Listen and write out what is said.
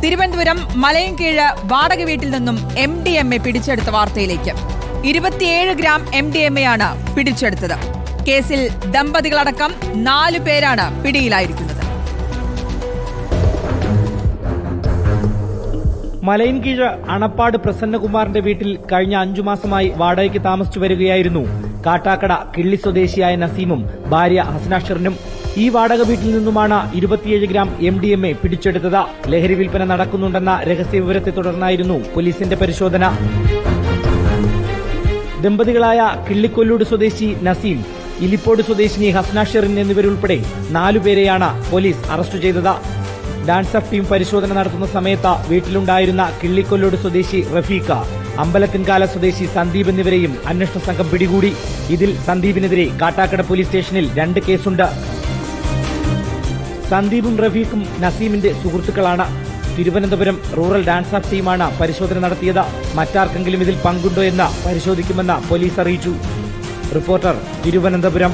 തിരുവനന്തപുരം മലയൻകീഴ് വാടക വീട്ടിൽ നിന്നും MDMA പിടിച്ചെടുത്ത വാർത്തയിലേക്ക്. 27 ഗ്രാം MDMA ആണ് പിടിച്ചെടുത്തത്. കേസിൽ ദമ്പതികളടക്കം 4 പേരാണ് പിടിയിലായിരിക്കുന്നത്. മലയൻകീഴ് അണപ്പാട് പ്രസന്നകുമാറിന്റെ വീട്ടിൽ കഴിഞ്ഞ 5 മാസമായി വാടകയ്ക്ക് താമസിച്ചു വരികയായിരുന്നു കാട്ടാക്കട കിള്ളി സ്വദേശിയായ നസീമും ഭാര്യ ഹസ്നാഷറിനും. ഈ വാടക വീട്ടിൽ നിന്നുമാണ് 27 ഗ്രാം MDMA പിടിച്ചെടുത്തത്. ലഹരി വിൽപ്പന നടക്കുന്നുണ്ടെന്ന രഹസ്യവിവരത്തെ തുടർന്നായിരുന്നു പോലീസിന്റെ പരിശോധന. ദമ്പതികളായ കിള്ളിക്കൊല്ലൂട് സ്വദേശി നസീം, ഇലിപ്പോട് സ്വദേശിനി ഹസ്നാഷറിൻ എന്നിവരുൾപ്പെടെ 4 പേരെയാണ് പോലീസ് അറസ്റ്റ് ചെയ്തത്. ഡാൻസ് ഓഫ് ടീം പരിശോധന നടത്തുന്ന സമയത്ത് വീട്ടിലുണ്ടായിരുന്ന കിള്ളിക്കൊല്ലൂട് സ്വദേശി റഫീഖ, അമ്പലത്തിൻകാല സ്വദേശി സന്ദീപ് എന്നിവരെയും അന്വേഷണ സംഘം പിടികൂടി. ഇതിൽ സന്ദീപിനെതിരെ കാട്ടാക്കട പോലീസ് സ്റ്റേഷനിൽ 2 കേസുണ്ട്. സന്ദീപും റഫീഖും നസീമിന്റെ സുഹൃത്തുക്കളാണ്. തിരുവനന്തപുരം റൂറൽ ഡാൻസ് ഓഫ് ടീമാണ് പരിശോധന നടത്തിയത്. മറ്റാർക്കെങ്കിലും ഇതിൽ പങ്കുണ്ടോ എന്ന് പരിശോധിക്കുമെന്ന് പോലീസ് അറിയിച്ചു. റിപ്പോർട്ടർ, തിരുവനന്തപുരം.